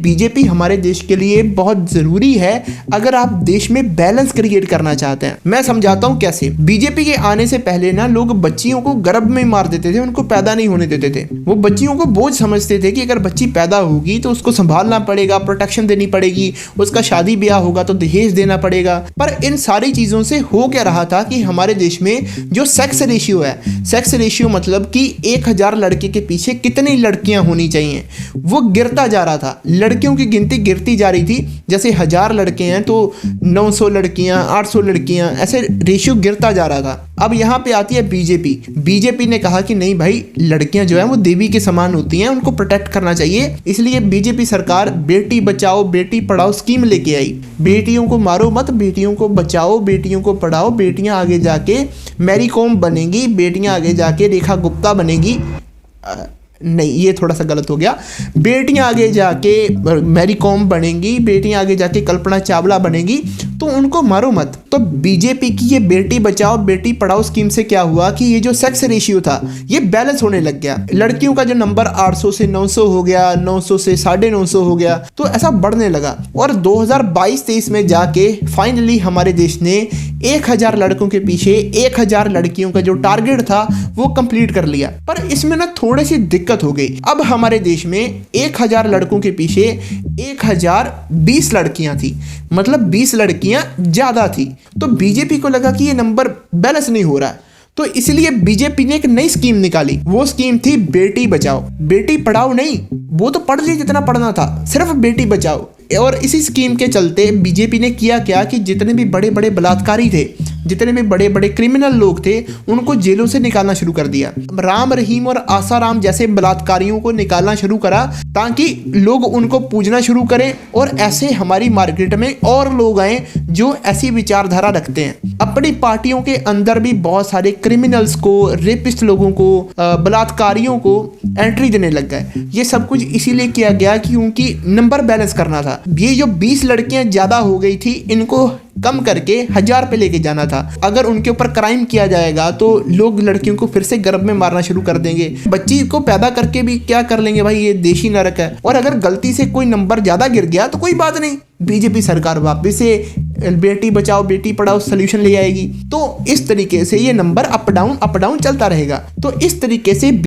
BJP हमारे देश के लिए बहुत जरूरी है अगर आप देश में बैलेंस क्रिएट करना चाहते हैं। मैं समझाता हूं कैसे। बीजेपी के आने से पहले ना लोग बच्चियों को गर्भ में मार देते थे, उनको पैदा नहीं होने देते थे। वो बच्चियों को बोझ समझते थे कि अगर बच्ची पैदा होगी तो उसको संभालना पड़ेगा, प्रोटेक्शन देनी पड़ेगी, उसका शादी ब्याह होगा तो दहेज देना पड़ेगा। पर इन सारी चीजों से हो क्या रहा था कि हमारे देश में जो सेक्स रेशियो है, सेक्स रेशियो मतलब कि 1000 लड़के के पीछे कितनी लड़कियां होनी चाहिए, वो गिरता जा रहा था। लड़कियों की गिनती गिरती जा रही थी। जैसे 1000 लड़के हैं तो 900 लड़कियां, 800 लड़कियां, ऐसे रेशियो गिरता जा रहा था। अब यहाँ पे आती है बीजेपी। बीजेपी ने कहा कि नहीं भाई, लड़कियां जो है वो देवी के समान होती हैं, उनको प्रोटेक्ट करना चाहिए। इसलिए बीजेपी सरकार बेटी बचाओ बेटी पढ़ाओ स्कीम लेके आई। बेटियों को मारो मत, बेटियों को बचाओ, बेटियों को पढ़ाओ। बेटियां आगे जाके मैरी कॉम बनेंगी, बेटियां आगे जाके रेखा गुप्ता बनेगी। नहीं, ये थोड़ा सा गलत हो गया। बेटियां आगे जाके मैरी कॉम बनेंगी, बेटियां आगे जाके कल्पना चावला बनेगी, तो उनको मारो मत। तो बीजेपी की ये बेटी बचाओ बेटी पढ़ाओ स्कीम से क्या हुआ कि ये जो सेक्स रेशियो था ये बैलेंस होने लग गया। लड़कियों का जो नंबर 800 से 900 हो गया, 900 से 950 हो गया, तो ऐसा बढ़ने लगा। और 2022-23 में जाके फाइनली हमारे देश ने 1000 लड़कों के पीछे 1000 लड़कियों का जो टारगेट था वो कंप्लीट कर लिया। पर इसमें ना थोड़ी सी दिक्कत हो गई। अब हमारे देश में 1000 लड़कों के पीछे 1020 लड़कियां थी, मतलब 20 लड़कियां ज्यादा थी। तो बीजेपी को लगा कि ये नंबर बैलेंस नहीं हो रहा, तो इसलिए बीजेपी ने एक नई स्कीम निकाली। वो स्कीम थी बेटी बचाओ बेटी पढ़ाओ। नहीं, वो तो पढ़ ली जितना पढ़ना था, सिर्फ बेटी बचाओ। और इसी स्कीम के चलते बीजेपी ने किया क्या कि जितने भी बड़े बड़े बलात्कारी थे, जितने भी बड़े बड़े क्रिमिनल लोग थे, उनको जेलों से निकालना शुरू कर दिया। राम रहीम और आसाराम जैसे बलात्कारियों को निकालना शुरू करा ताकि लोग उनको पूजना शुरू करें। और ऐसे हमारी मार्केट में और लोग आए जो ऐसी विचारधारा रखते हैं। अपनी पार्टियों के अंदर भी बहुत सारे क्रिमिनल्स को, रेपिस्ट लोगों को, बलात्कारियों को एंट्री देने लग गए। ये सब कुछ इसीलिए किया गया क्योंकि नंबर बैलेंस करना था। ये जो 20 लड़कियां ज्यादा हो गई थी, इनको कम करके 1000 पे लेके जाना था। अगर उनके ऊपर क्राइम किया जाएगा तो लोग लड़कियों को फिर से गर्भ में मारना शुरू कर देंगे। बच्ची को पैदा करके भी क्या कर लेंगे भाई, ये देशी नरक है। और अगर गलती से कोई नंबर ज्यादा गिर गया तो कोई बात नहीं, बीजेपी सरकार वापस से बेटी बचाओ बेटी पढ़ाओ सोल्यूशन ले आएगी। तो इस तरीके से ये नंबर अप डाउन चलता रहेगा। तो इस तरीके से